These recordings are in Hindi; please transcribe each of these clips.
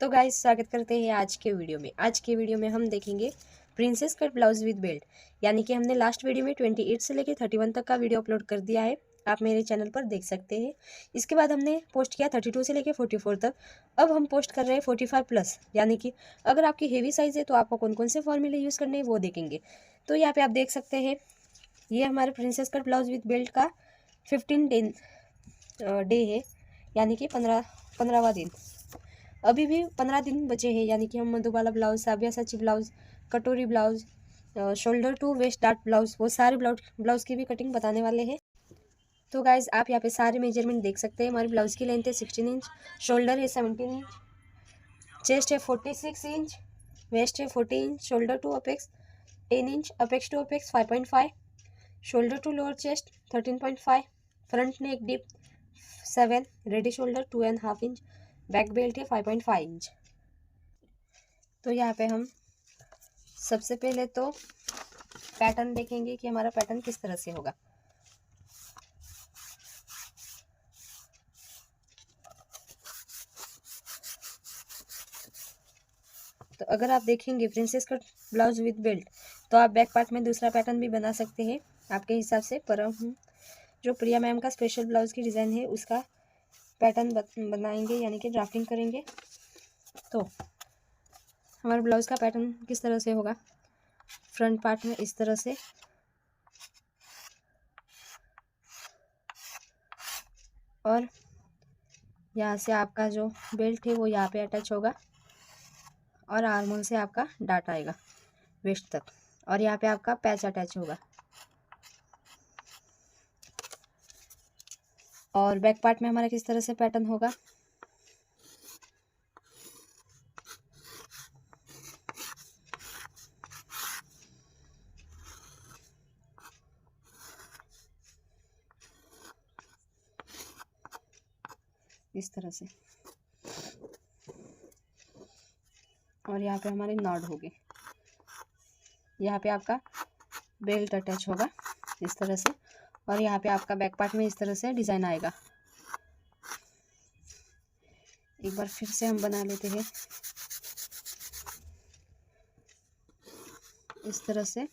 तो गाइस स्वागत करते हैं आज के वीडियो में। आज के वीडियो में हम देखेंगे princess cut blouse with belt. यानी कि हमने लास्ट वीडियो में 28 से लेकर 31 तक का वीडियो अपलोड कर दिया है, आप मेरे चैनल पर देख सकते हैं। इसके बाद हमने पोस्ट किया 32 से लेकर 44 तक। अब हम पोस्ट कर रहे हैं 45 प्लस। यानी कि अगर आपकी हेवी साइज़ है तो आपको कौन कौन से फॉर्मूले यूज़ करने हैं वो देखेंगे। तो यहाँ पर आप देख सकते हैं, ये हमारे princess cut blouse with belt का 15 डे है, यानी कि 15वां दिन। अभी भी 15 दिन बचे हैं, यानी कि हम मधुबाला ब्लाउज, साबियासाची ब्लाउज, कटोरी blouse, shoulder to waist dart blouse, वो सारे ब्लाउज की भी कटिंग बताने वाले हैं। तो गाइज आप यहाँ पे सारे मेजरमेंट देख सकते हैं। हमारी ब्लाउज की लेंथ है 16 इंच, शोल्डर है 17 इंच, चेस्ट है 46 इंच, वेस्ट है 40 inch, shoulder to apex 10 inch, apex to apex 5.5, shoulder to lower chest 13.5, front neck dip 7, ready shoulder 2.5 inch, back belt है 5.5 इंच। तो यहाँ पे हम सबसे पहले तो पैटर्न देखेंगे कि हमारा पैटर्न किस तरह से होगा। तो अगर आप देखेंगे princess cut blouse with belt, तो आप बैक पार्ट में दूसरा पैटर्न भी बना सकते हैं आपके हिसाब से। पर हम जो प्रिया मैम का स्पेशल ब्लाउज की डिज़ाइन है उसका पैटर्न बनाएंगे, यानी कि ड्राफ्टिंग करेंगे। तो हमारे ब्लाउज का पैटर्न किस तरह से होगा, फ्रंट पार्ट में इस तरह से, और यहाँ से आपका जो बेल्ट है वो यहाँ पे अटैच होगा, और आर्म होल से आपका डाट आएगा वेस्ट तक, और यहाँ पे आपका पैच अटैच होगा। और बैक पार्ट में हमारा किस तरह से पैटर्न होगा, इस तरह से, और यहाँ पे हमारे नॉड होगी। यहाँ पे आपका बेल्ट अटैच होगा इस तरह से, और यहाँ पे आपका बैक पार्ट में इस तरह से डिज़ाइन आएगा। एक बार फिर से हम बना लेते हैं इस तरह से।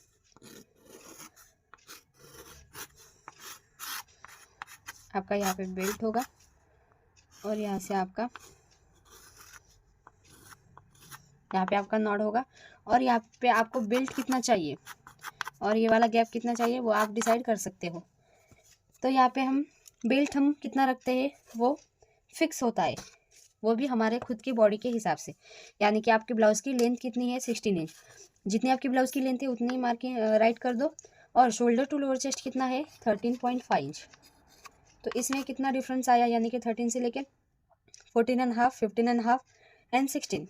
आपका यहाँ पे बेल्ट होगा, और यहाँ से आपका यहाँ पे आपका नॉड होगा, और यहाँ पे आपको बेल्ट कितना चाहिए और ये वाला गैप कितना चाहिए वो आप डिसाइड कर सकते हो। तो यहाँ पे हम बेल्ट हम कितना रखते हैं वो फिक्स होता है, वो भी हमारे खुद की बॉडी के हिसाब से। यानी कि आपकी ब्लाउज़ की लेंथ कितनी है 16 इंच, जितनी आपकी ब्लाउज़ की लेंथ है उतनी मार्किंग राइट कर दो। और शोल्डर टू लोअर चेस्ट कितना है 13.5 इंच। तो इसमें कितना डिफरेंस आया, यानी कि 13 से लेके 14.5, 15.5 एंड 16,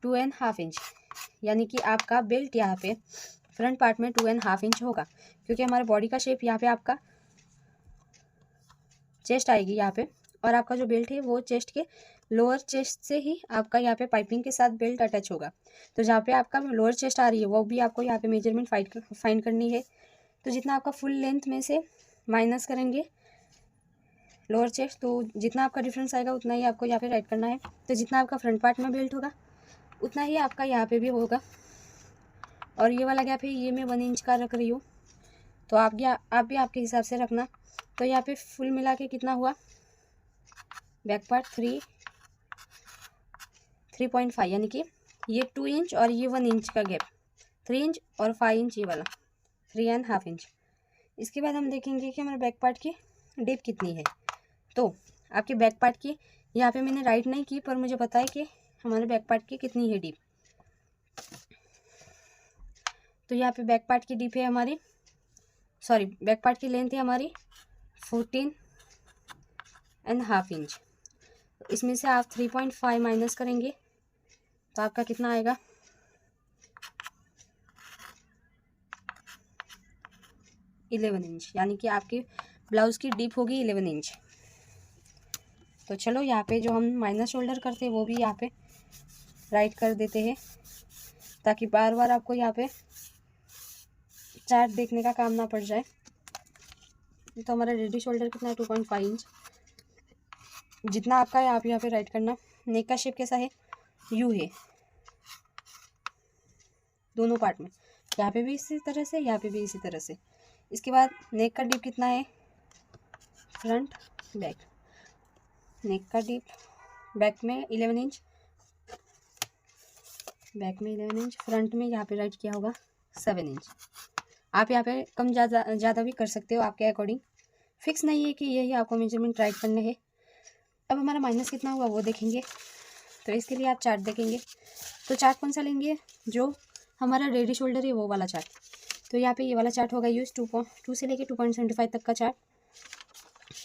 2.5 इंच। यानी कि आपका बेल्ट यहाँ पे फ्रंट पार्ट में 2.5 इंच होगा, क्योंकि हमारे बॉडी का शेप यहाँ पे आपका चेस्ट आएगी यहाँ पे, और आपका जो बेल्ट है वो चेस्ट के लोअर चेस्ट से ही आपका यहाँ पे पाइपिंग के साथ बेल्ट अटैच होगा। तो जहाँ पे आपका लोअर चेस्ट आ रही है वो भी आपको यहाँ पे मेजरमेंट फाइंड करनी है। तो जितना आपका फुल लेंथ में से माइनस करेंगे लोअर चेस्ट, तो जितना आपका डिफरेंस आएगा उतना ही आपको यहाँ पे राइट करना है। तो जितना आपका फ्रंट पार्ट में बेल्ट होगा उतना ही आपका यहाँ पे भी होगा। और ये वाला गैप है, ये मैं 1 इंच का रख रही हूँ, तो आप भी आपके हिसाब से रखना। तो यहाँ पे फुल मिला के कितना हुआ, बैक पार्ट 3.5, यानी कि ये 2 इंच और ये 1 इंच का गैप, 3 इंच और 5 इंच ये वाला 3.5 इंच। इसके बाद हम देखेंगे कि हमारे बैक पार्ट की डिप कितनी है। तो आपके बैक पार्ट की यहाँ पे मैंने राइट नहीं की, पर मुझे पता है कि हमारे बैक पार्ट की कितनी है डिप। तो यहाँ पे बैक पार्ट की डिप है हमारी, सॉरी बैक पार्ट की लेंथ है हमारी 14.5 इंच। इसमें से आप 3.5 माइनस करेंगे तो आपका कितना आएगा, 11 इंच। यानी कि आपकी ब्लाउज़ की डीप होगी 11 इंच। तो चलो यहाँ पे जो हम माइनस शोल्डर करते हैं वो भी यहाँ पे राइट कर देते हैं, ताकि बार बार आपको यहाँ पे चार्ट देखने का काम ना पड़ जाए। तो हमारा रेडी शोल्डर कितना है 2.5 इंच, जितना आपका है आप यहाँ पे राइट करना। नेक का शेप कैसा है, यू है दोनों पार्ट में, यहाँ पे भी इसी तरह से, यहाँ पे भी इसी तरह से। इसके बाद नेक का डीप कितना है, फ्रंट बैक, नेक का डीप बैक में 11 इंच, बैक में 11 इंच, फ्रंट में यहाँ पे राइट किया होगा 7 इंच। आप यहाँ पे कम ज़्यादा भी कर सकते हो, आपके अकॉर्डिंग, फिक्स नहीं है कि यही आपको मेजरमेंट राइट करने हैं। अब हमारा माइनस कितना हुआ वो देखेंगे, तो इसके लिए आप चार्ट देखेंगे। तो चार्ट कौन सा लेंगे, जो हमारा रेडी शोल्डर है वो वाला चार्ट। तो यहाँ पे ये वाला चार्ट होगा यूज 2 से लेके 2.75 तक का चार्ट।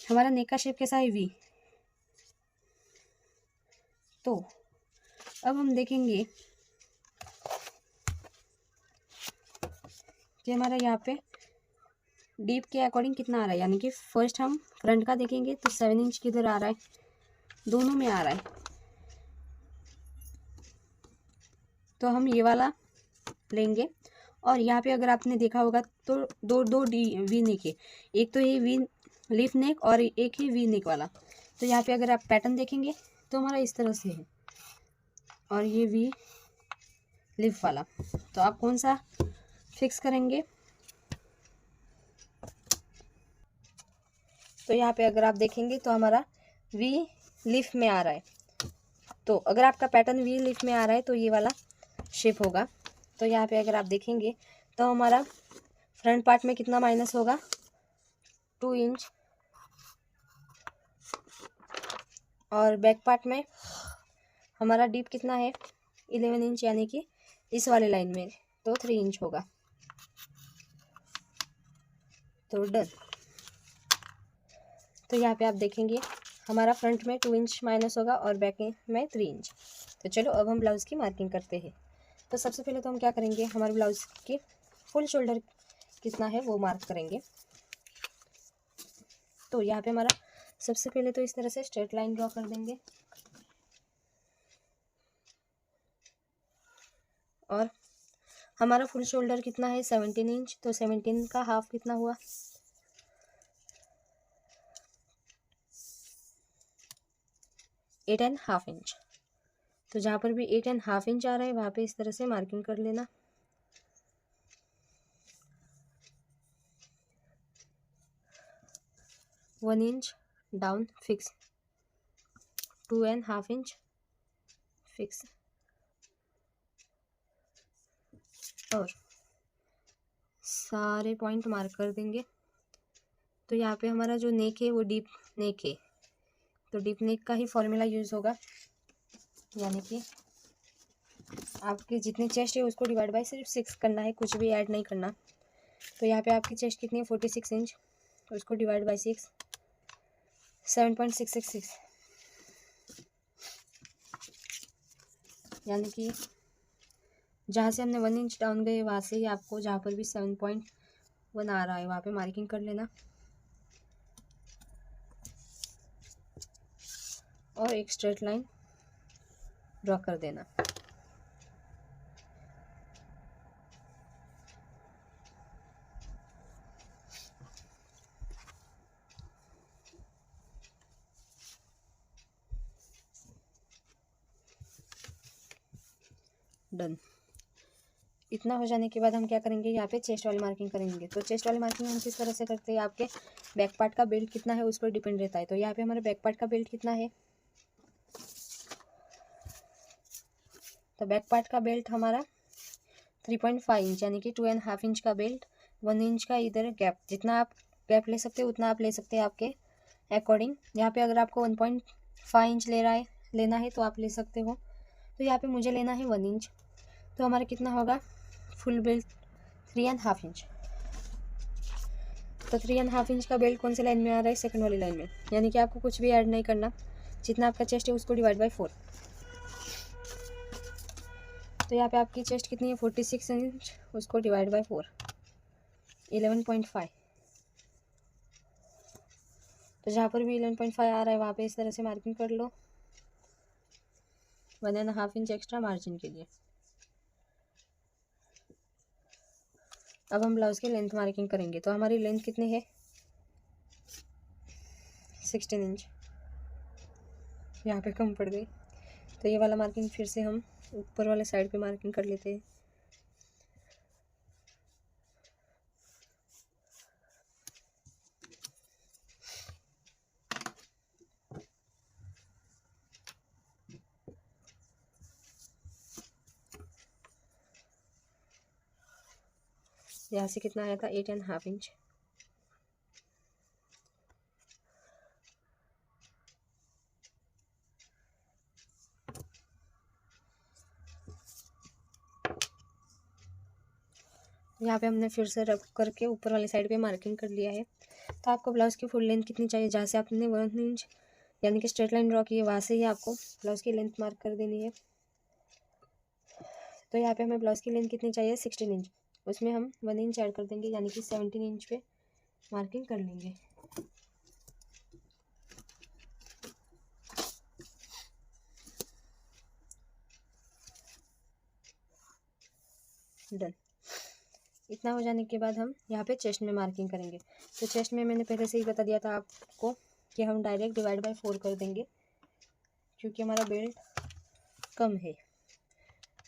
हमारा नेक का शेप कैसा है, वी। तो अब हम देखेंगे कि हमारा यहाँ पे डीप के अकॉर्डिंग कितना आ रहा है। यानी कि फर्स्ट हम फ्रंट का देखेंगे तो 7 इंच किधर आ रहा है, दोनों में आ रहा है। तो हम ये वाला लेंगे। और यहाँ पे अगर आपने देखा होगा तो दो वी नेक है, एक तो ये वी लीफ नेक और एक ही वी नेक वाला। तो यहाँ पे अगर आप पैटर्न देखेंगे तो हमारा इस तरह से है, और ये वी लीफ वाला। तो आप कौन सा फिक्स करेंगे, तो यहाँ पे अगर आप देखेंगे तो हमारा वी लीफ में आ रहा है। तो अगर आपका पैटर्न वी लीफ में आ रहा है तो ये वाला शेप होगा। तो यहाँ पे अगर आप देखेंगे तो हमारा फ्रंट पार्ट में कितना माइनस होगा, 2 इंच, और बैक पार्ट में हमारा डीप कितना है 11 इंच, यानी कि इस वाले लाइन में तो 3 इंच होगा। तो डन। तो यहाँ पे आप देखेंगे हमारा फ्रंट में 2 इंच माइनस होगा और बैक में 3 इंच। तो चलो अब हम ब्लाउज़ की मार्किंग करते हैं। तो सबसे पहले तो हम क्या करेंगे, हमारे ब्लाउज़ की फुल शोल्डर कितना है वो मार्क करेंगे। तो यहाँ पे हमारा सबसे पहले तो इस तरह से स्ट्रेट लाइन ड्रॉ कर देंगे, और हमारा फुल शोल्डर कितना है 17 इंच। तो 17 का हाफ कितना हुआ, 8.5 इंच। तो जहाँ पर भी 8.5 इंच आ रहा है वहाँ पे इस तरह से मार्किंग कर लेना। One inch down fix, 2.5 inch fix, और सारे पॉइंट मार्क कर देंगे। तो यहाँ पे हमारा जो नेक है वो डीप नेक है, तो डीप नेक का ही फॉर्मूला यूज़ होगा, यानी कि आपके जितने चेस्ट है उसको डिवाइड बाय सिर्फ 6 करना है, कुछ भी ऐड नहीं करना। तो यहाँ पे आपकी चेस्ट कितनी है 46 इंच, तो उसको डिवाइड बाय 6, 7.666, यानी कि जहाँ से हमने 1 इंच डाउन गए वहाँ से ही आपको जहाँ पर भी 7.1 आ रहा है वहाँ पे मार्किंग कर लेना, और एक स्ट्रेट लाइन ड्रॉ कर देना। डन। इतना हो जाने के बाद हम क्या करेंगे, यहाँ पे चेस्ट वाली मार्किंग करेंगे। तो चेस्ट वाली मार्किंग हम किस तरह से करते हैं, आपके बैक पार्ट का बेल्ट कितना है उस पर डिपेंड रहता है। तो यहाँ पे हमारे बैक पार्ट का बेल्ट कितना है, तो बैक पार्ट का बेल्ट हमारा 3.5 इंच, यानी कि 2.5 इंच का बेल्ट, 1 इंच का इधर गैप, जितना आप गैप ले सकते हो उतना आप ले सकते हैं आपके अकॉर्डिंग। यहाँ पे अगर आपको 1.5 इंच लेना है तो आप ले सकते हो। तो यहाँ पे मुझे लेना है 1 इंच, तो हमारा कितना होगा फुल बेल्ट 3.5 इंच। तो 3.5 इंच का बेल्ट कौन से लाइन में आ रहा है, सेकंड वाली लाइन में, यानी कि आपको कुछ भी ऐड नहीं करना, जितना आपका चेस्ट है उसको डिवाइड बाय 4। तो यहाँ पे आपकी चेस्ट कितनी है 46 इंच, उसको डिवाइड बाय 4, 11.5। तो जहाँ पर भी 11.5 आ रहा है वहाँ पे इस तरह से मार्किंग कर लो, 1.5 इंच एक्स्ट्रा मार्जिन के लिए। अब हम ब्लाउज की लेंथ मार्किंग करेंगे। तो हमारी लेंथ कितनी है 16 इंच, यहाँ पे कम पड़ गई, तो ये वाला मार्किंग फिर से हम ऊपर वाले साइड पे मार्किंग कर लेते हैं। यहाँ से कितना आया था 8.5 इंच। यहाँ पे हमने फिर से रब करके ऊपर वाली साइड पे मार्किंग कर लिया है। तो आपको ब्लाउज़ की फुल लेंथ कितनी चाहिए, जहाँ से आपने 1 इंच यानी कि स्ट्रेट लाइन ड्रॉ की है वहाँ से ही आपको ब्लाउज़ की लेंथ मार्क कर देनी है। तो यहाँ पे हमें ब्लाउज़ की लेंथ कितनी चाहिए 16 इंच, उसमें हम 1 इंच ऐड कर देंगे यानी कि 17 इंच पे मार्किंग कर लेंगे। डन। इतना हो जाने के बाद हम यहाँ पे चेस्ट में मार्किंग करेंगे। तो चेस्ट में मैंने पहले से ही बता दिया था आपको कि हम डायरेक्ट डिवाइड बाय 4 कर देंगे क्योंकि हमारा बेल्ट कम है।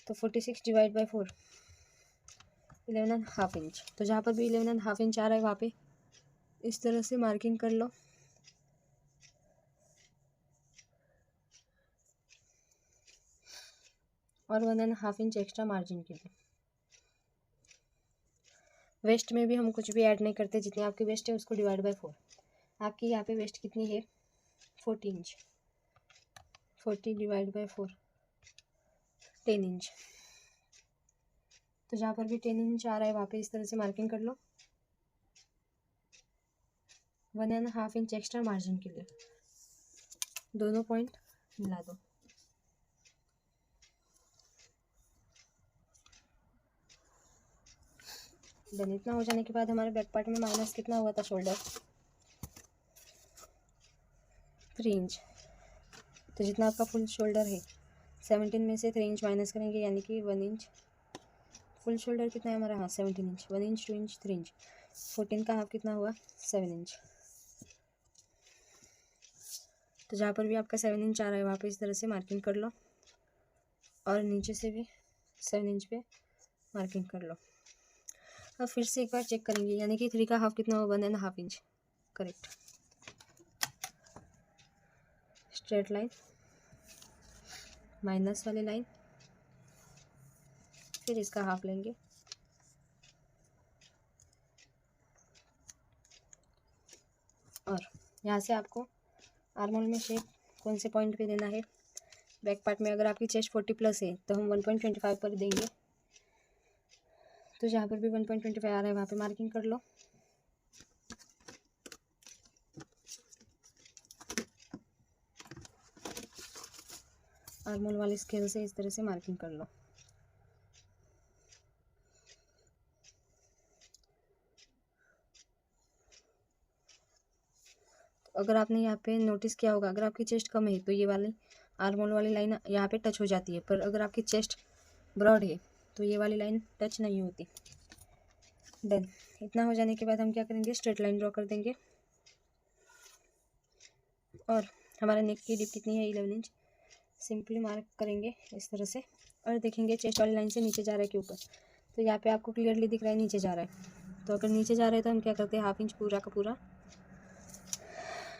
तो 46 डिवाइड बाय 4 11.5 इंच। तो जहाँ पर भी 11.5 इंच आ रहा है वहाँ पे इस तरह से मार्किंग कर लो। और 1.5 इंच एक्स्ट्रा मार्जिन के लिए। वेस्ट में भी हम कुछ भी ऐड नहीं करते, जितनी आपकी वेस्ट है उसको डिवाइड बाय 4। आपकी यहाँ पे वेस्ट कितनी है 40 इंच। 40 divide by 4 10 inch. तो जहाँ पर भी 10 इंच आ रहा है वहाँ पे इस तरह से मार्किंग कर लो। 1.5 इंच एक्स्ट्रा मार्जिन के लिए दोनों पॉइंट मिला दो। देन इतना हो जाने के बाद हमारे बैक पार्ट में माइनस कितना हुआ था शोल्डर 3 इंच। तो जितना आपका फुल शोल्डर है 17 में से 3 इंच माइनस करेंगे यानी कि 1 इंच। फुल शोल्डर कितना है हमारा, हाँ 17 इंच। 1 इंच 2 इंच 3 इंच 14 का हाफ कितना हुआ 7 इंच। तो जहाँ पर भी आपका 7 इंच आ रहा है वहाँ पे इस तरह से मार्किंग कर लो और नीचे से भी 7 इंच पे मार्किंग कर लो। अब फिर से एक बार चेक करेंगे यानी कि 3 का हाफ कितना हुआ 1.5 inch. Correct. Straight line minus वाली लाइन, फिर इसका हाफ लेंगे और यहाँ से आपको आर्मोल में शेप कौन से पॉइंट पे देना है। बैक पार्ट में अगर आपकी चेस्ट 40 प्लस है तो हम 1.25 पर देंगे। तो जहाँ पर भी 1.25 आ रहा है वहाँ पे मार्किंग कर लो। आर्मोल वाले स्केल से इस तरह से मार्किंग कर लो। तो अगर आपने यहाँ पे नोटिस किया होगा, अगर आपकी चेस्ट कम है तो ये वाली आर्मोल वाली लाइन यहाँ पे टच हो जाती है, पर अगर आपकी चेस्ट ब्रॉड है तो ये वाली लाइन टच नहीं होती। डन। इतना हो जाने के बाद हम क्या करेंगे, स्ट्रेट लाइन ड्रॉ कर देंगे और हमारा नेक की डिप कितनी है 11 इंच। सिंपली मार्क करेंगे इस तरह से और देखेंगे चेस्ट वाली लाइन से नीचे जा रहा है कि ऊपर। तो यहाँ पे आपको क्लियरली दिख रहा है नीचे जा रहा है। तो अगर नीचे जा रहा है तो हम क्या करते हैं, हाफ इंच पूरा का पूरा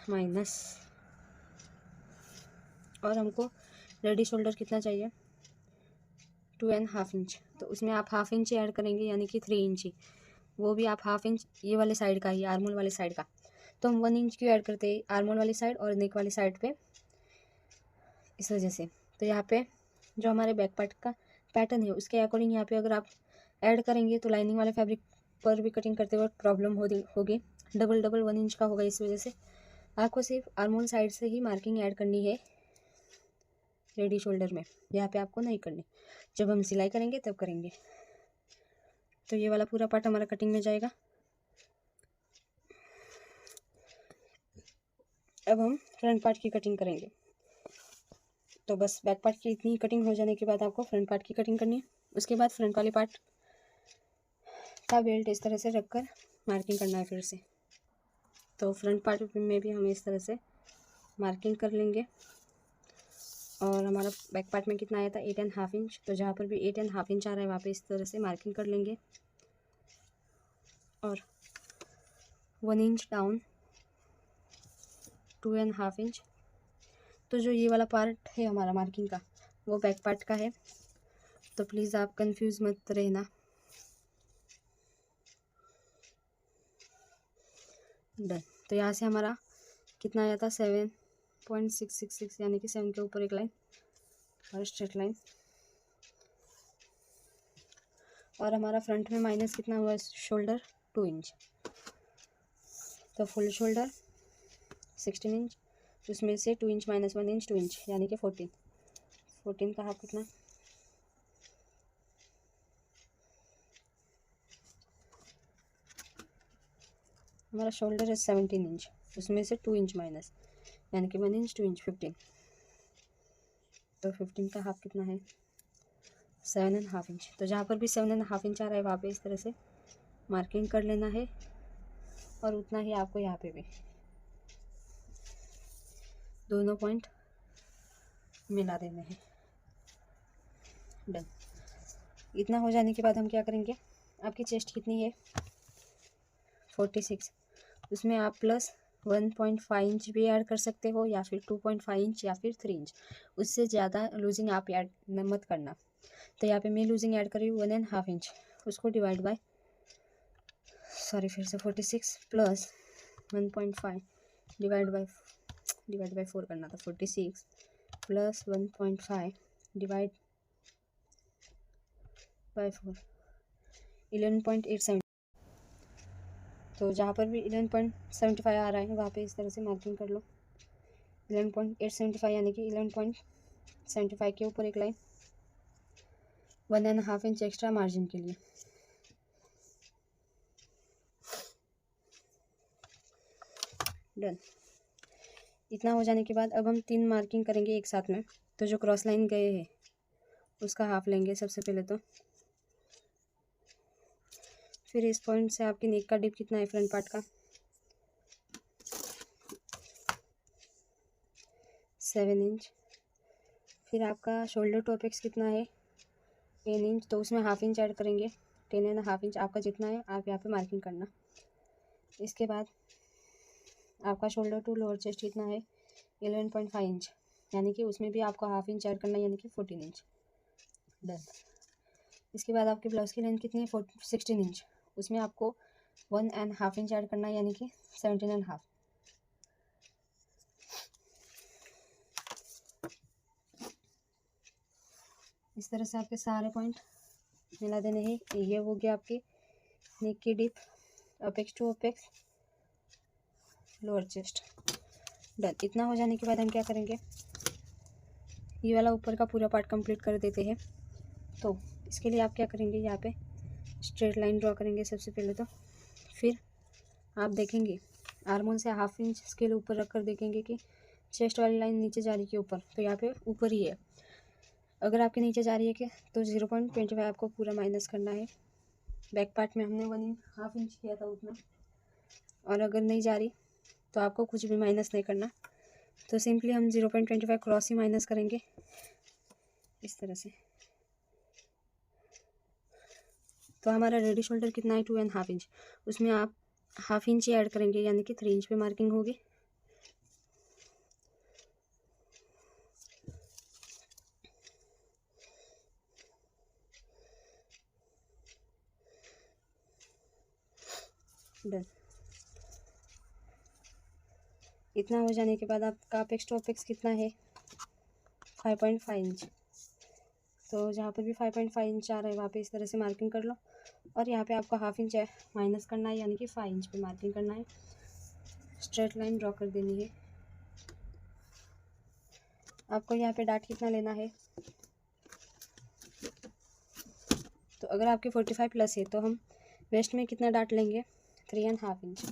माइनस। और हमको रेडी शोल्डर कितना चाहिए 2.5 इंच। तो उसमें आप हाफ इंच ऐड करेंगे यानी कि 3 इंच ही, वो भी आप हाफ इंच ये वाले साइड का ही, आर्मोल वाले साइड का। तो हम 1 इंच क्यों ऐड करते हैं आर्मोल वाली साइड और नेक वाली साइड पे, इस वजह से। तो यहाँ पे जो हमारे बैक पार्ट का पैटर्न है उसके अकॉर्डिंग यहाँ पे अगर आप ऐड करेंगे तो लाइनिंग वाले फैब्रिक पर भी कटिंग करते वक्त प्रॉब्लम होगी। डबल 1 इंच का होगा, इस वजह से आपको सिर्फ आर्मोल साइड से ही मार्किंग ऐड करनी है रेडी शोल्डर में। यहाँ पे आपको नहीं करनी, जब हम सिलाई करेंगे तब करेंगे। तो ये वाला पूरा पार्ट हमारा कटिंग में जाएगा। अब हम फ्रंट पार्ट की कटिंग करेंगे। तो बस बैक पार्ट की इतनी कटिंग हो जाने के बाद आपको फ्रंट पार्ट की कटिंग करनी है। उसके बाद फ्रंट वाले पार्ट का बेल्ट इस तरह से रखकर मार्किंग करना है फिर से। तो फ्रंट पार्ट में भी हम इस तरह से मार्किंग कर लेंगे और हमारा बैक पार्ट में कितना आया था 8.5 इंच। तो जहाँ पर भी 8.5 इंच आ रहा है वहाँ पे इस तरह से मार्किंग कर लेंगे और 1 इंच डाउन 2.5 इंच। तो जो ये वाला पार्ट है हमारा मार्किंग का वो बैक पार्ट का है, तो प्लीज़ आप कंफ्यूज मत रहना। डन। तो यहाँ से हमारा कितना आया था 7.666 यानी कि 7 के ऊपर एक लाइन और स्ट्रेट लाइन। और हमारा फ्रंट में माइनस कितना हुआ शोल्डर 2 इंच। तो फुल शोल्डर 16 इंच, उसमें से 2 इंच माइनस 1 इंच 2 इंच यानी कि 14 का हाफ कितना, हमारा शोल्डर है 17 इंच, उसमें से 2 इंच माइनस यानी कि 1 इंच 2 इंच 15। तो 15 का हाफ कितना है 7.5 इंच। तो जहाँ पर भी 7.5 इंच आ रहा है वहाँ पे इस तरह से मार्किंग कर लेना है और उतना ही आपको यहाँ पे भी दोनों पॉइंट मिला देने हैं। डन। इतना हो जाने के बाद हम क्या करेंगे, आपकी चेस्ट कितनी है 46, उसमें आप प्लस 1.5 इंच भी ऐड कर सकते हो या फिर 2.5 इंच या फिर 3 इंच, उससे ज़्यादा लूजिंग आप ऐड मत करना। तो यहाँ पे मैं लूजिंग ऐड कर रही हूँ 1.5 इंच, उसको डिवाइड बाय फिर से 46 प्लस 1.5 डिवाइड बाय 4 करना था, 46 प्लस 1.5 डिवाइड बाय 4 11.87। तो जहाँ पर भी 11.75 आ रहा है वहाँ पे इस तरह से मार्किंग कर लो। 11.875 यानी कि 11.75 के ऊपर एक लाइन 1.5 इंच एक्स्ट्रा मार्जिन के लिए। डन। इतना हो जाने के बाद अब हम 3 मार्किंग करेंगे एक साथ में। तो जो क्रॉस लाइन गए हैं उसका हाफ लेंगे सबसे पहले। तो फिर इस पॉइंट से आपकी नेक का डिप कितना है फ्रंट पार्ट का 7 इंच। फिर आपका शोल्डर टू अपेक्स कितना है 10 इंच, तो उसमें हाफ इंच ऐड करेंगे। 10.5 इंच आपका जितना है आप यहाँ पे मार्किंग करना। इसके बाद आपका शोल्डर टू लोअर चेस्ट कितना है 11.5 इंच, यानी कि उसमें भी आपको हाफ इंच ऐड करना है यानी कि 14 इंच। डन। इसके बाद आपके ब्लाउज की लेंथ कितनी है 16 इंच, उसमें आपको 1.5 इंच ऐड करना है यानी कि 17.5। इस तरह से आपके सारे पॉइंट मिला देने हैं। ये हो गया आपकी नेक की dip, apex to apex, lower chest. Done. इतना हो जाने के बाद हम क्या करेंगे, ये वाला ऊपर का पूरा पार्ट कंप्लीट कर देते हैं। तो इसके लिए आप क्या करेंगे, यहाँ पे स्ट्रेट लाइन ड्रॉ करेंगे सबसे पहले। तो फिर आप देखेंगे आर्मोल से हाफ इंच स्केल ऊपर रख कर देखेंगे कि चेस्ट वाली लाइन नीचे जा रही है कि ऊपर, तो यहाँ पे ऊपर ही है। अगर आपके नीचे जा रही है कि तो 0.25 आपको पूरा माइनस करना है। बैक पार्ट में हमने 1.5 इंच किया था उतना, और अगर नहीं जा रही तो आपको कुछ भी माइनस नहीं करना। तो सिंपली हम 0.25 क्रॉस ही माइनस करेंगे इस तरह से। तो हमारा रेडी शोल्डर कितना है 2.5 इंच, उसमें आप हाफ इंच ही ऐड करेंगे यानी कि 3 इंच पे मार्किंग होगी। डन। इतना हो जाने के बाद आपका अपेक्स टू अपेक्स कितना है 5.5 इंच। तो जहाँ पर भी 5.5 इंच आ रहा है वहाँ पे इस तरह से मार्किंग कर लो, और यहाँ पे आपको हाफ इंच माइनस करना है यानी कि 5 इंच पे मार्किंग करना है। स्ट्रेट लाइन ड्रॉ कर देनी है। आपको यहाँ पे डाट कितना लेना है, तो अगर आपके 45 प्लस है तो हम वेस्ट में कितना डाट लेंगे 3.5 इंच।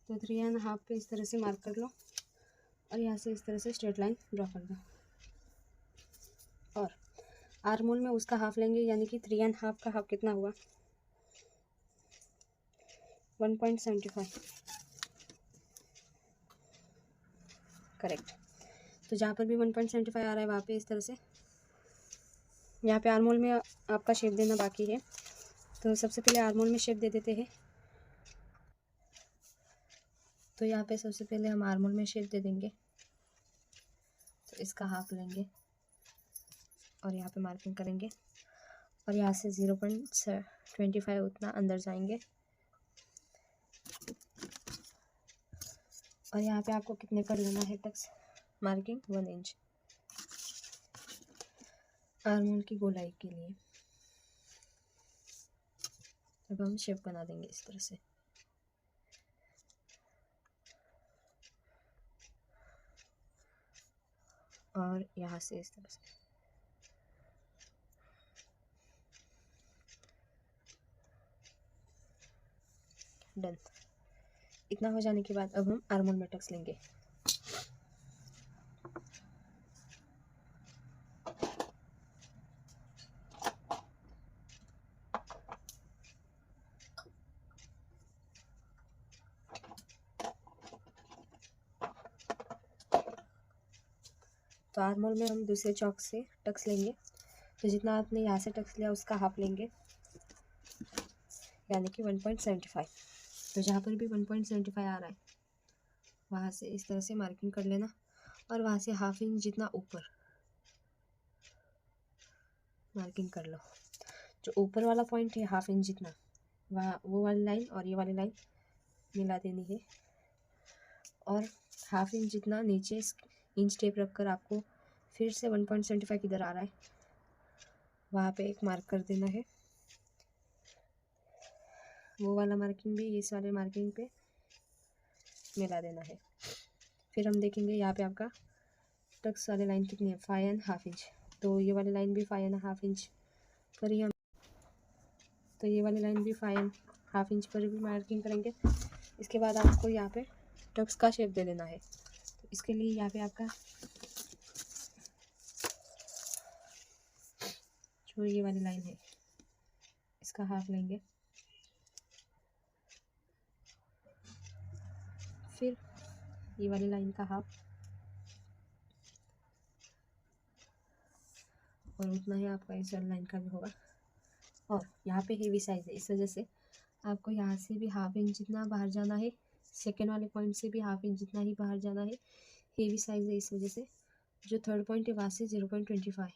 तो 3.5 पे इस तरह से मार्क कर लो और यहाँ से इस तरह से स्ट्रेट लाइन ड्रॉ कर दो। और आर्मोल में उसका हाफ लेंगे यानी कि 3.5 का हाफ कितना हुआ 1.75। करेक्ट। तो जहाँ पर भी 1.75 आ रहा है वहाँ पे इस तरह से, यहाँ पे आर्मोल में आपका शेप देना बाकी है। तो सबसे पहले आर्मोल में शेप दे देते हैं। तो यहाँ पे सबसे पहले हम आर्मोल में शेप दे देंगे। तो इसका हाफ लेंगे और यहाँ पे मार्किंग करेंगे और यहाँ से 0.25 उतना अंदर जाएंगे। और यहाँ पे आपको कितने कर लेना है टक्स मार्किंग, 1 इंच आर्मोल की गोलाई के लिए। अब हम शेप बना देंगे इस तरह से। और यहाँ से इस तरह से डन। इतना हो जाने के बाद अब हम आर्मोल में टक्स लेंगे। तो आर्मोल में हम दूसरे चौक से टक्स लेंगे। तो जितना आपने यहाँ से टक्स लिया उसका हाफ लेंगे, यानी कि 1.75। तो जहाँ पर भी 1.75 आ रहा है वहाँ से इस तरह से मार्किंग कर लेना और वहाँ से हाफ इंच जितना ऊपर मार्किंग कर लो। जो ऊपर वाला पॉइंट है हाफ इंच जितना, वहाँ वो वाली लाइन और ये वाली लाइन मिला देनी है। और हाफ इंच जितना नीचे इंच टेप रख कर आपको फिर से 1.75 किधर आ रहा है वहाँ पे एक मार्क कर देना है। वो वाला मार्किंग भी इस वाले मार्किंग पे मिला देना है। फिर हम देखेंगे यहाँ पे आपका टक्स वाली लाइन कितनी है, 5.5 इंच। तो ये वाली लाइन भी 5.5 इंच पर ही हम, तो ये वाली लाइन भी 5.5 इंच पर भी मार्किंग करेंगे। इसके बाद आपको यहाँ पे टक्स का शेप दे देना है। तो इसके लिए यहाँ पे आपका जो ये वाली लाइन है इसका हाफ लेंगे, फिर ये वाली लाइन का हाफ और उतना ही आपका इस वाली लाइन का भी होगा। और यहाँ पे हेवी साइज है, इस वजह से आपको यहाँ से भी हाफ इंच जितना बाहर जाना है, सेकेंड वाले पॉइंट से भी हाफ इंच जितना ही बाहर जाना है। हेवी साइज है इस वजह से। जो थर्ड पॉइंट है वहाँ से 0.25।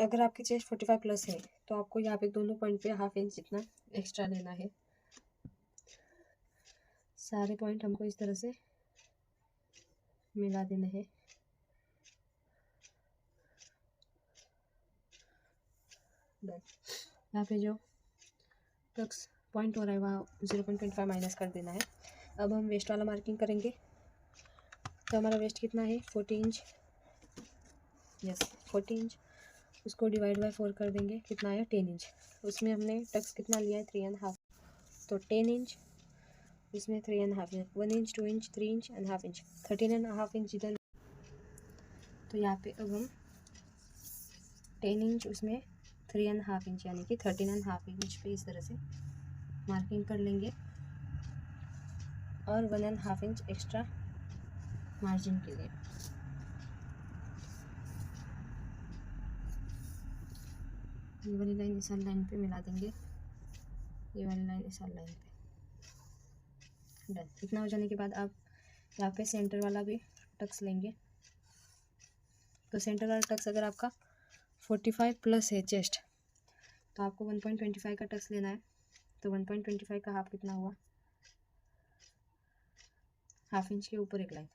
अगर आपकी चेस्ट 45 प्लस है तो आपको यहाँ पे दोनों पॉइंट पे हाफ इंच जितना एक्स्ट्रा लेना है। सारे पॉइंट हमको इस तरह से मिला देना है। यहाँ पे जो टक्स पॉइंट हो रहा है वहाँ 0.25 माइनस कर देना है। अब हम वेस्ट वाला मार्किंग करेंगे। तो हमारा वेस्ट कितना है, 40 इंच, यस 40 इंच। उसको डिवाइड बाय 4 कर देंगे, कितना आया 10 इंच। उसमें हमने टक्स कितना लिया है, 3.5। तो 10 इंच, इसमें 3.5 inch, 1 inch, 2 inch, 3 inch and half inch, 13.5 inch इधर। तो यहाँ पे अब हम 10 इंच उसमें 3.5 इंच यानी कि 13.5 इंच पे इस तरह से मार्किंग कर लेंगे और 1.5 इंच एक्स्ट्रा मार्जिन के लिए। ये वाली लाइन इस वाली लाइन पे मिला देंगे, ये वाली लाइन इस वाली लाइन पे। डन। इतना हो जाने के बाद आप यहाँ पे सेंटर वाला भी टक्स लेंगे। तो सेंटर वाला टक्स अगर आपका 45 प्लस है चेस्ट तो आपको 1.25 का टक्स लेना है। तो 1.25 का हाफ कितना हुआ, हाफ इंच के ऊपर एक लाइन।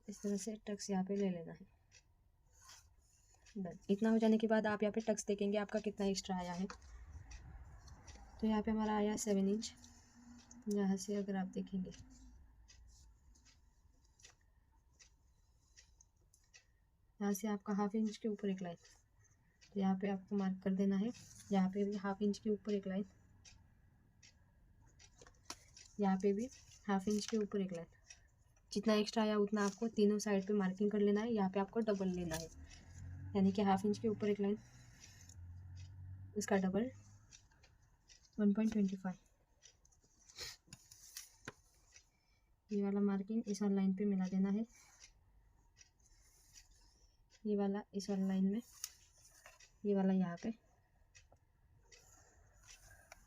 इस तरह से टक्स यहाँ पे ले लेना है। डन। इतना हो जाने के बाद आप यहाँ पे टक्स देखेंगे आपका कितना एक्स्ट्रा आया है। तो यहाँ पे हमारा आया 7 इंच। यहाँ से अगर आप देखेंगे यहाँ से आपका हाफ इंच के ऊपर एक लाइन, तो यहाँ पे आपको मार्क कर देना है। यहाँ पे भी हाफ इंच के ऊपर एक लाइन, यहाँ पे भी हाफ इंच के ऊपर एक लाइन। जितना एक्स्ट्रा आया उतना आपको तीनों साइड पे मार्किंग कर लेना है। यहाँ पे आपको डबल लेना है, यानी कि हाफ इंच के ऊपर एक लाइन, उसका डबल, 1.25। ये वाला मार्किंग इस वाली लाइन पे मिला देना है, ये वाला इस वाली लाइन में, ये वाला यहाँ पे,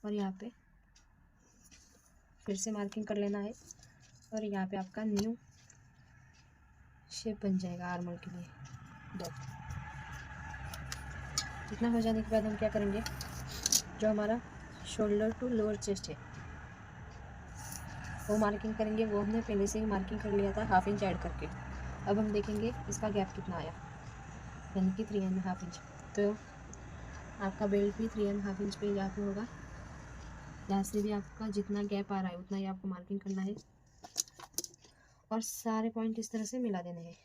और यहाँ पे फिर से मार्किंग कर लेना है। और यहाँ पे आपका न्यू शेप बन जाएगा आर्मर के लिए। इतना हो जाने के बाद हम क्या करेंगे, जो हमारा शोल्डर टू लोअर चेस्ट है वो मार्किंग करेंगे। वो हमने पहले से ही मार्किंग कर लिया था 1/2 इंच ऐड करके। अब हम देखेंगे इसका गैप कितना आया, यानी कि 3.5 इंच। तो आपका बेल्ट भी 3.5 इंच पे यहाँ पे होगा। यहाँ से भी आपका जितना गैप आ रहा है उतना ही आपको मार्किंग करना है और सारे पॉइंट इस तरह से मिला देने हैं।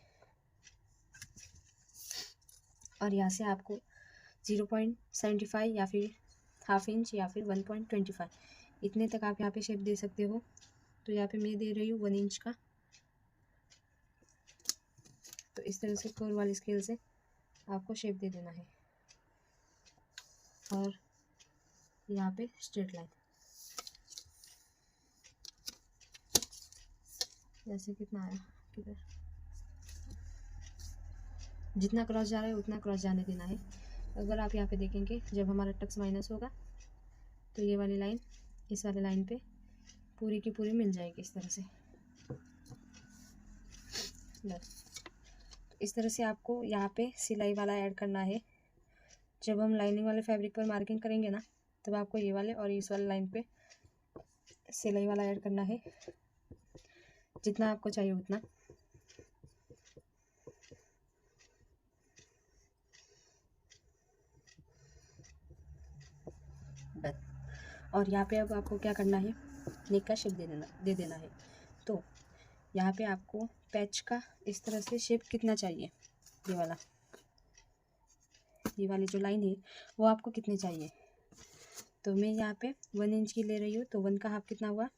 और यहाँ से आपको 0.75 या फिर 1/2 इंच या फिर 1.25 इतने तक आप यहाँ पे शेप दे सकते हो। तो यहाँ पे मैं दे रही हूँ 1 इंच का। तो इस तरह से कर्व वाली स्केल से आपको शेप दे देना है। और यहाँ पे स्ट्रेट लाइन, जैसे कितना आया, किधर जितना क्रॉस जा रहा है उतना क्रॉस जाने देना है। अगर आप यहाँ पे देखेंगे जब हमारा टक्स माइनस होगा तो ये वाली लाइन इस वाली लाइन पे पूरी की पूरी मिल जाएगी इस तरह से। बस इस तरह से आपको यहाँ पे सिलाई वाला ऐड करना है। जब हम लाइनिंग वाले फैब्रिक पर मार्किंग करेंगे ना, तब आपको ये वाले और इस वाले लाइन पे सिलाई वाला ऐड करना है, जितना आपको चाहिए उतना। बस और यहाँ पे अब आपको क्या करना है, नेक का शेप दे देना है। तो यहाँ पे आपको पैच का इस तरह से शेप कितना चाहिए, ये वाली जो लाइन है वो आपको कितनी चाहिए। तो मैं यहाँ पे 1 इंच की ले रही हूँ। तो 1 का हाफ कितना हुआ,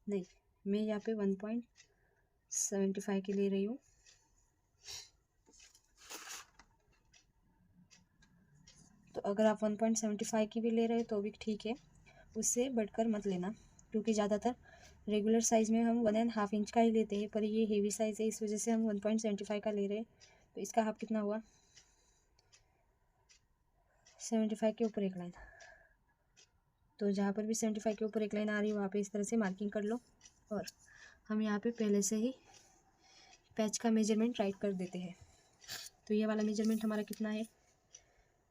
नहीं मैं यहाँ पे 1.75 की ले रही हूँ। तो अगर आप 1.75 की भी ले रहे हो तो भी ठीक है, उससे बढ़कर मत लेना, क्योंकि ज़्यादातर रेगुलर साइज़ में हम 1.5 इंच का ही लेते हैं, पर ये हेवी साइज़ है इस वजह से हम 1.75 का ले रहे हैं। तो इसका हाफ कितना हुआ, 75 के ऊपर एक लाइन। तो जहाँ पर भी 75 के ऊपर एक लाइन आ रही है वहाँ पे इस तरह से मार्किंग कर लो। और हम यहाँ पे पहले से ही पैच का मेजरमेंट राइट कर देते हैं। तो ये वाला मेजरमेंट हमारा कितना है,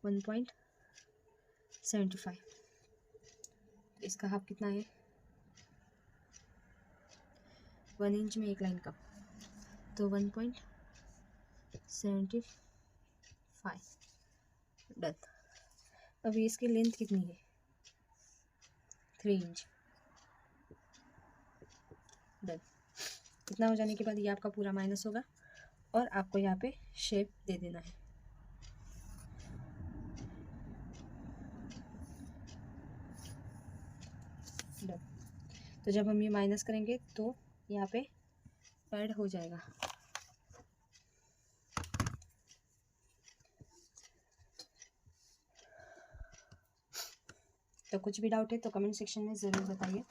1.75। इसका हाफ कितना है, 1 इंच में एक लाइन का, तो 1.75 डन। अभी इसकी लेंथ कितनी है, 3 इंच डन। इतना हो जाने के बाद ये आपका पूरा माइनस होगा और आपको यहाँ पे शेप दे देना है। डन। तो जब हम ये माइनस करेंगे तो यहाँ पे ऐड हो जाएगा। तो कुछ भी डाउट है तो कमेंट सेक्शन में ज़रूर बताइए।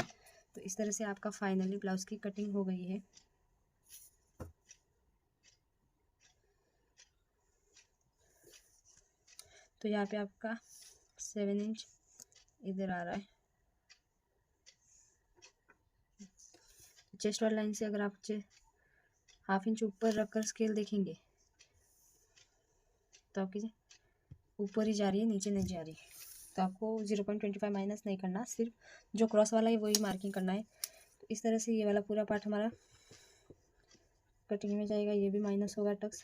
तो इस तरह से आपका फाइनली ब्लाउज़ की कटिंग हो गई है। तो यहाँ पे आपका 7 इंच इधर आ रहा है। चेस्ट वाली लाइन से अगर आप 1/2 इंच ऊपर रखकर स्केल देखेंगे तो आपकी ऊपर ही जा रही है, नीचे नहीं जा रही। तो आपको 0.25 माइनस नहीं करना, सिर्फ जो क्रॉस वाला है वही मार्किंग करना है। तो इस तरह से ये वाला पूरा पार्ट हमारा कटिंग में जाएगा। ये भी माइनस होगा टक्स,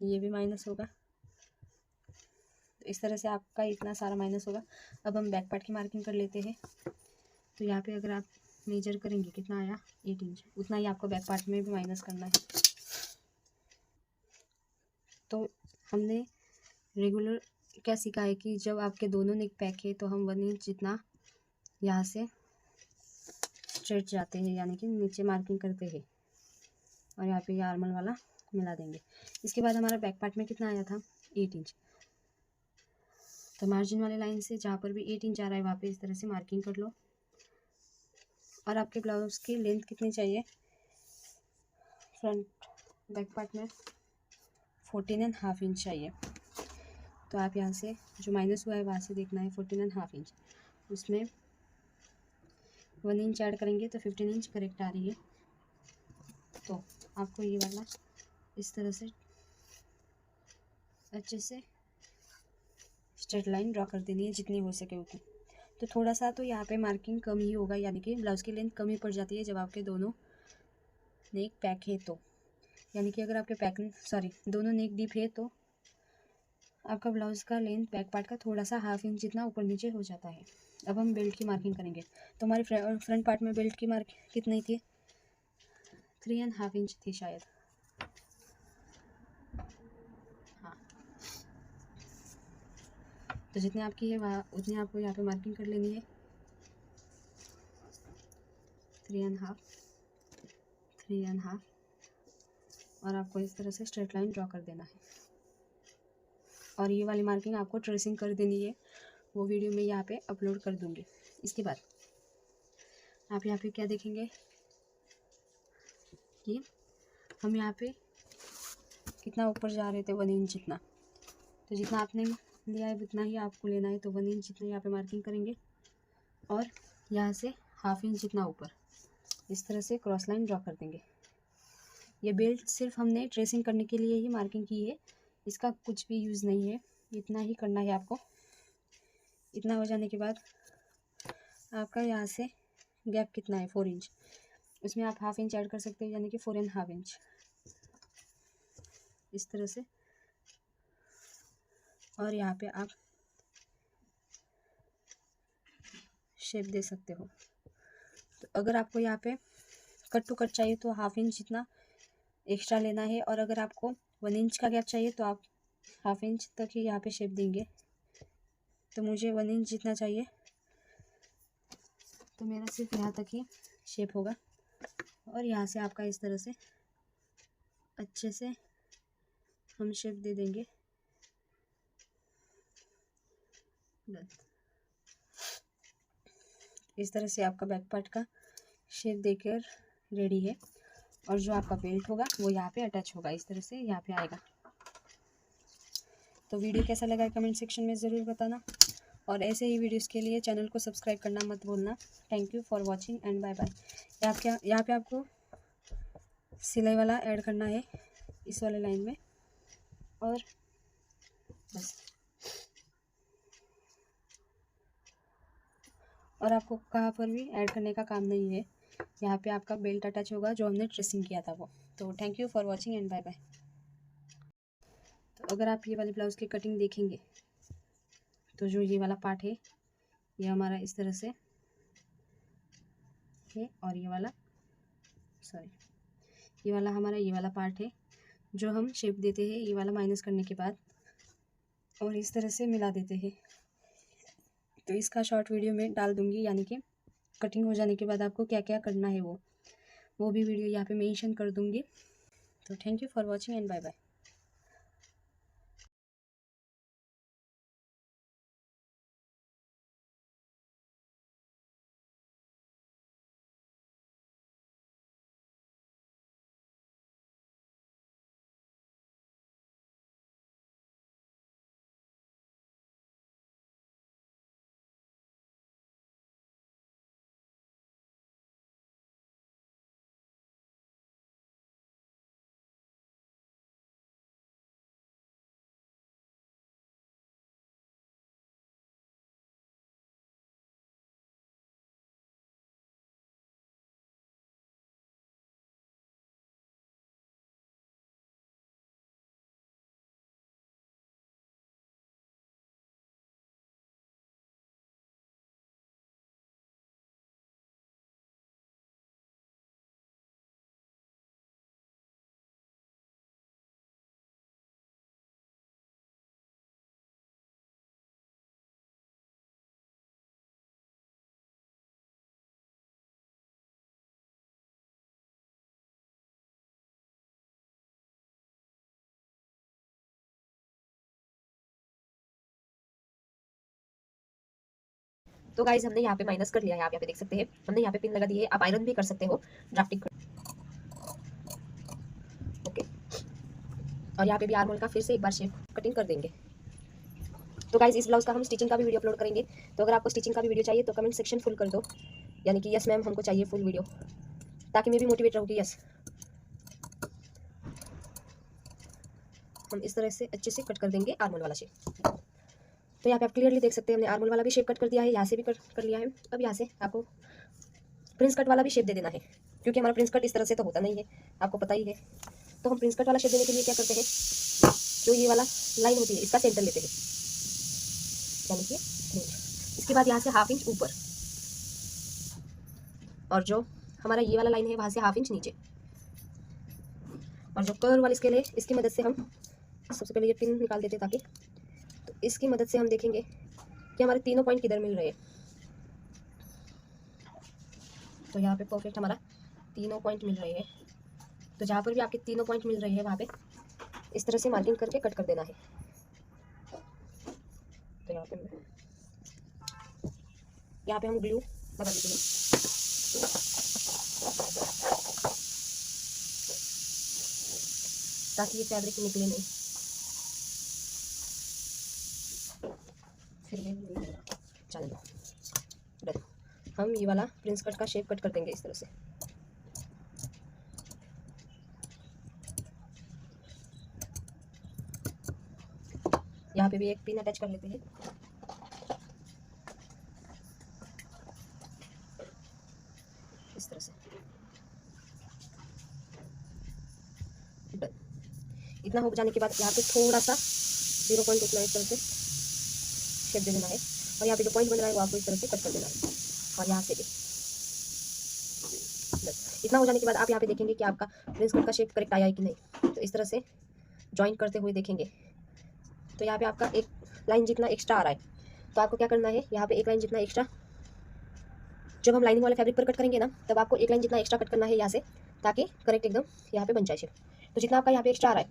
ये भी माइनस होगा। तो इस तरह से आपका इतना सारा माइनस होगा। अब हम बैक पार्ट की मार्किंग कर लेते हैं। तो यहाँ पे अगर आप मेजर करेंगे कितना आया, 8 इंच, उतना ही आपको बैक पार्ट में भी माइनस करना है। तो हमने रेगुलर क्या सीखा है कि जब आपके दोनों नेक पैक है तो हम 1 इंच जितना यहाँ से स्ट्रेट जाते हैं, यानी कि नीचे मार्किंग करते हैं। और यहाँ पे ये आर्मल वाला मिला देंगे। इसके बाद हमारा बैक पार्ट में कितना आया था, 8 इंच। तो मार्जिन वाले लाइन से जहाँ पर भी 8 इंच आ रहा है वहाँ पे इस तरह से मार्किंग कर लो। और आपके ब्लाउज की लेंथ कितनी चाहिए, फ्रंट बैक पार्ट में 14.5 इंच चाहिए। तो आप यहाँ से जो माइनस हुआ है वहाँ से देखना है 14.5 इंच, उसमें 1 इंच ऐड करेंगे तो 15 इंच करेक्ट आ रही है। तो आपको ये वाला इस तरह से अच्छे से स्ट्रेट लाइन ड्रॉ कर देनी है जितनी हो सके उतनी। तो थोड़ा सा तो यहाँ पे मार्किंग कम ही होगा, यानी कि ब्लाउज़ की लेंथ कम ही पड़ जाती है जब आपके दोनों नेक पैक है तो, यानी कि अगर आपके दोनों नेक डीप है तो आपका ब्लाउज़ का लेंथ बैक पार्ट का थोड़ा सा 1/2 इंच जितना ऊपर नीचे हो जाता है। अब हम बेल्ट की मार्किंग करेंगे। तो हमारे फ्रंट पार्ट में बेल्ट की मार्क कितनी थी, 3.5 इंच थी शायद। हाँ, तो जितने आपकी है वहाँ उतनी आपको यहाँ पे मार्किंग कर लेनी है, 3.5 और आपको इस तरह से स्ट्रेट लाइन ड्रॉ कर देना है। और ये वाली मार्किंग आपको ट्रेसिंग कर देनी है, वो वीडियो मैं यहाँ पे अपलोड कर दूँगी। इसके बाद आप यहाँ पे क्या देखेंगे कि हम यहाँ पे कितना ऊपर जा रहे थे, 1 इंच जितना। तो जितना आपने लिया है उतना ही आपको लेना है, तो 1 इंच जितना यहाँ पे मार्किंग करेंगे और यहाँ से 1/2 इंच जितना ऊपर इस तरह से क्रॉस लाइन ड्रॉ कर देंगे। ये बेल्ट सिर्फ हमने ट्रेसिंग करने के लिए ही मार्किंग की है, इसका कुछ भी यूज़ नहीं है। इतना ही करना है आपको। इतना हो जाने के बाद आपका यहाँ से गैप कितना है, 4 इंच, उसमें आप 1/2 इंच ऐड कर सकते हो, यानी कि 4.5 इंच इस तरह से। और यहाँ पे आप शेप दे सकते हो। तो अगर आपको यहाँ पे कट टू कट चाहिए तो 1/2 इंच जितना एक्स्ट्रा लेना है, और अगर आपको 1 इंच का गैप चाहिए तो आप 1/2 इंच तक ही यहाँ पे शेप देंगे। तो मुझे 1 इंच जितना चाहिए, तो मेरा सिर्फ यहाँ तक ही शेप होगा। और यहाँ से आपका इस तरह से अच्छे से हम शेप दे देंगे। इस तरह से आपका बैक पार्ट का शेप देकर रेडी है। और जो आपका बेल्ट होगा वो यहाँ पे अटैच होगा, इस तरह से यहाँ पे आएगा। तो वीडियो कैसा लगा कमेंट सेक्शन में ज़रूर बताना, और ऐसे ही वीडियोस के लिए चैनल को सब्सक्राइब करना मत भूलना। Thank you for watching and bye bye. यहाँ पे आपको सिलाई वाला ऐड करना है इस वाले लाइन में, और बस। और आपको कहाँ पर भी ऐड करने का काम नहीं है, यहाँ पे आपका बेल्ट अटैच होगा जो हमने ट्रेसिंग किया था वो। तो thank you for watching and bye bye. तो अगर आप ये वाले ब्लाउज़ की कटिंग देखेंगे तो जो ये वाला पार्ट है ये हमारा इस तरह से है, और ये वाला हमारा ये वाला पार्ट है जो हम शेप देते हैं ये वाला माइनस करने के बाद, और इस तरह से मिला देते हैं। तो इसका शॉर्ट वीडियो में डाल दूँगी, यानी कि कटिंग हो जाने के बाद आपको क्या क्या करना है वो भी वीडियो यहाँ पे मेंशन कर दूँगी। तो thank you for watching and bye bye. तो गाइज हमने यहाँ पे माइनस कर लिया है, आप यहाँ पे देख सकते हैं हमने यहाँ पे पिन लगा दी है। आप आयरन भी कर सकते हो ड्राफ्टिंग ओके। और यहाँ पे भी आर्मोल का फिर से एक बार शेप कटिंग कर देंगे। तो गाइज इस ब्लाउज का हम स्टिचिंग का भी वीडियो अपलोड करेंगे, तो अगर आपको स्टिचिंग का भी वीडियो चाहिए तो कमेंट सेक्शन फुल कर दो, यानी कि यस मैम हमको चाहिए फुल वीडियो, ताकि मैं भी मोटिवेट रहूँ कि यस हम इस तरह से अच्छे से कट कर देंगे आर्मोल वाला शेप। तो यहाँ पे आप क्लियरली देख सकते हैं हमने आर्मोल वाला भी शेप कट कर दिया है, यहाँ से भी कट कर लिया है। अब यहाँ से आपको प्रिंस कट वाला भी शेप दे देना है, क्योंकि हमारा प्रिंस कट इस तरह से तो होता नहीं है, आपको पता ही है। तो हम प्रिंस कट वाला शेप देने के लिए क्या करते हैं, जो ये वाला लाइन होती है इसका सेंटर लेते हैं, यानी कि इसके बाद यहाँ से हाफ इंच ऊपर, और जो हमारा ये वाला लाइन है वहाँ से हाफ इंच नीचे, और जो कर्व वाली स्केल है इसकी मदद से हम सबसे पहले ये पिन निकाल देते हैं, ताकि तो इसकी मदद से हम देखेंगे कि हमारे तीनों पॉइंट किधर मिल रहे हैं। तो यहाँ पे परफेक्ट हमारा तीनों पॉइंट मिल रहे हैं। तो जहाँ पर भी आपके तीनों पॉइंट मिल रहे हैं वहाँ पे इस तरह से मार्किंग करके कट कर देना है। तो यहाँ पे हम ग्लू लगा देते हैं, ताकि ये फैब्रिक निकले नहीं। फिर भी चलो डन। हम ये वाला प्रिंस कट का शेप कट कर देंगे इस तरह से। यहाँ पे भी एक पिन अटैच कर लेते हैं। इस तरह से डन। इतना हो जाने के बाद यहाँ पे थोड़ा सा 0 पॉइंट उतना इस तरह से शेप दे देना है, और यहाँ पे जो पॉइंट बन रहा है वो आपको इस तरह से कट कर देना है, और यहाँ से भी बस। इतना हो जाने के बाद आप यहाँ पे देखेंगे कि आपका प्रिंस कट का शेप करेक्ट आया है कि नहीं। तो इस तरह से जॉइन करते हुए देखेंगे, तो यहाँ पे आपका एक लाइन जितना एक्स्ट्रा आ रहा है, तो आपको क्या करना है, यहाँ पे एक लाइन जितना एक्स्ट्रा, जब हम लाइनिंग वाले फैब्रिक पर कट करेंगे ना, तब आपको एक लाइन जितना एक्स्ट्रा कट करना है यहाँ से, ताकि करेक्ट एकदम यहाँ पे बन जाए शेप। तो जितना आपका यहाँ पे एक्स्ट्रा आ रहा है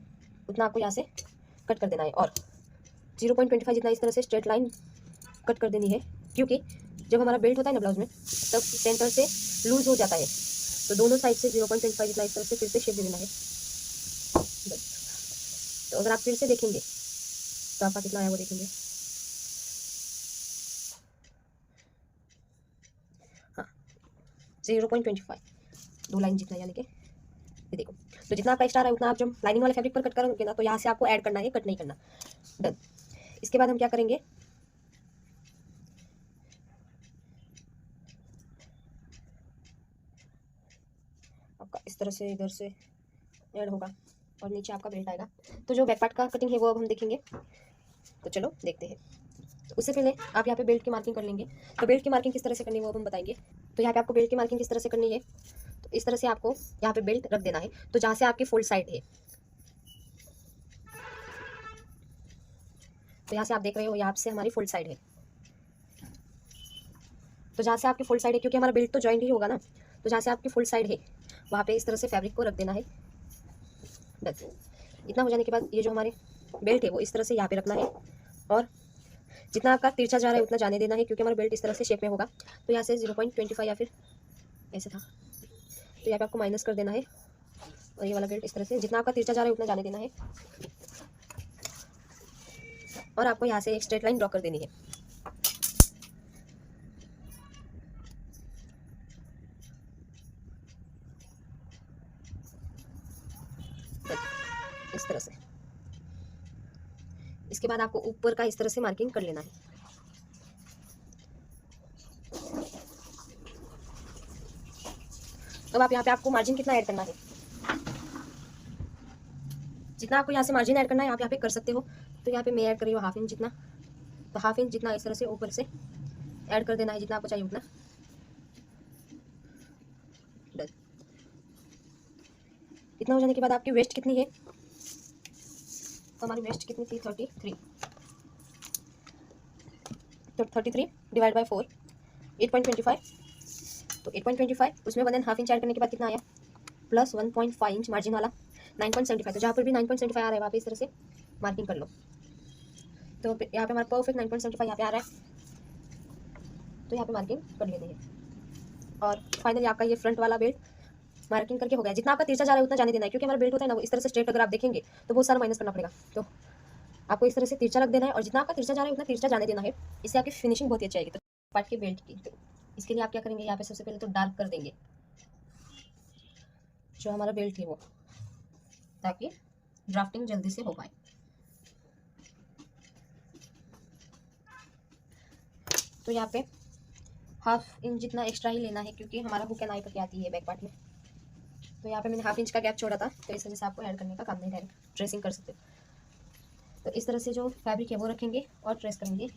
उतना आपको यहाँ से कट कर देना है, और 0.25 जितना इस तरह से स्ट्रेट लाइन कट कर देनी है, क्योंकि जब हमारा बेल्ट होता है ना ब्लाउज में, तब सेंटर से लूज हो जाता है, तो दोनों साइड से 0.25 जितना इस तरह से फिर से शेप दे देना है। तो अगर आप फिर से देखेंगे तो आपका कितना आया वो देखेंगे। हाँ 0.25 दो लाइन जितना, यानी कि ये देखो। तो जितना आपका एक्स्ट्रा है उतना आप जब लाइनिंग वाले फैब्रिक पर कट करोगे ना, तो यहाँ से आपको ऐड करना है, कट नहीं करना। डन। इसके बाद हम क्या करेंगे, आपका इस तरह से इधर से ऐड होगा और नीचे आपका बेल्ट आएगा। तो जो बैक पार्ट का कटिंग है वो अब हम देखेंगे, तो चलो देखते हैं। तो उससे पहले आप यहाँ पे बेल्ट की मार्किंग कर लेंगे। तो बेल्ट की मार्किंग किस तरह से करनी है वो अब हम बताएंगे। तो यहाँ पे आपको बेल्ट की मार्किंग किस तरह से करनी है, तो इस तरह से आपको यहाँ पे बेल्ट रख देना है। तो जहाँ से आपकी फुल साइड है, तो यहाँ से आप देख रहे हो यहाँ से हमारी फुल साइड है। तो जहाँ से आपकी फुल साइड है, क्योंकि हमारा बेल्ट तो जॉइंट ही होगा ना, तो जहाँ से आपकी फुल साइड है वहाँ पे इस तरह से फैब्रिक को रख देना है। बस इतना हो जाने के बाद ये जो हमारे बेल्ट है वो इस तरह से यहाँ पे रखना है, और जितना आपका तिरछा जा रहा है उतना जाने देना है, क्योंकि हमारा बेल्ट इस तरह से शेप में होगा। तो यहाँ से 0.25 या फिर ऐसे था, तो यहाँ पे आपको माइनस कर देना है, और ये वाला बेल्ट इस तरह से जितना आपका तिरछा जा रहा है उतना जाने देना है, और आपको यहाँ से एक स्ट्रेट लाइन ड्रॉ कर देनी है। इस तरह से। इसके बाद आपको ऊपर का इस तरह से मार्किंग कर लेना है। अब आप यहाँ पे आपको मार्जिन कितना ऐड करना है, जितना आपको यहाँ से मार्जिन ऐड करना है आप यहाँ पे कर सकते हो। तो यहाँ पे मैं ऐड कर रही हूँ 1/2 इंच जितना, तो 1/2 इंच जितना इस तरह से ऊपर से ऐड कर देना है, जितना आपको चाहिए उतना। डन। इतना हो जाने के बाद आपकी वेस्ट कितनी है, तो हमारी वेस्ट कितनी थी 33, तो 33 डिवाइड बाई 4 8.25, तो 8.25 उसमें 1.5 इंच ऐड करने के बाद कितना आया, प्लस 1.5 इंच मार्जिन वाला 9.75। तो जहाँ पर भी 9.75 आ रहा है वहाँ पे इस तरह से मार्किंग कर लो। तो यहाँ पे हमारा परफेक्ट 9.75 यहाँ पे आ रहा है। तो यहाँ पे मार्किंग कर लेनी है। और फाइनली आपका ये फ्रंट वाला बेल्ट मार्किंग करके हो गया। जितना आपका तिरछा जा रहा है उतना जाने देना है, क्योंकि हमारा बेल्ट होता है ना वो इस तरह से स्ट्रेट अगर आप देखेंगे तो बहुत सारा माइनस करना पड़ेगा। तो आपको इस तरह से तिरछा रख देना है और जितना आपका तिरछा जा रहा है उतना तिरछा जाने देना है। इससे आपकी फिनिशिंग बहुत ही अच्छी आएगी। तो पार्ट के बेल्ट की तो इसके लिए आप क्या करेंगे, यहाँ पे सबसे पहले तो डार्क कर देंगे जो हमारा बेल्ट है वो, ताकि ड्राफ्टिंग जल्दी से हो पाए। तो यहाँ पे 1/2 इंच जितना एक्स्ट्रा ही लेना है, क्योंकि हमारा हुक एंड आई करके आती है बैक पार्ट में। तो यहाँ पे मैंने 1/2 इंच का गैप छोड़ा था, तो इस वजह से आपको ऐड करने का काम नहीं, डायरेक्ट ट्रेसिंग कर सकते हो। तो इस तरह से जो फैब्रिक है वो रखेंगे और ट्रेस करेंगे।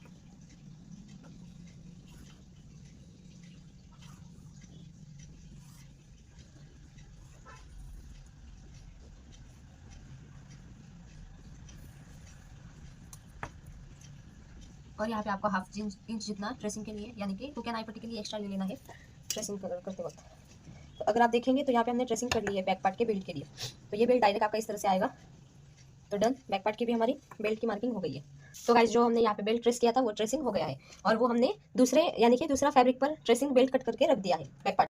और यहाँ पे आपको 1/2 इंच जितना ट्रेसिंग के लिए, यानी कि हुक एंड आई पट्टी के लिए एक्स्ट्रा ले लेना है ट्रेसिंग करते वक्त। तो अगर आप देखेंगे तो यहाँ पे हमने ट्रेसिंग कर ली है बैक पार्ट के बेल्ट के लिए। तो ये बेल्ट डायरेक्ट आपका इस तरह से आएगा। तो डन, बैक पार्ट की भी हमारी बेल्ट की मार्किंग हो गई है। तो गाइस जो हमने यहाँ पे बेल्ट ट्रेस किया था वो ट्रेसिंग हो गया है, और वो हमने दूसरे यानी कि दूसरा फैब्रिक पर ट्रेसिंग बेल्ट कट करके रख दिया है बैक पार्ट।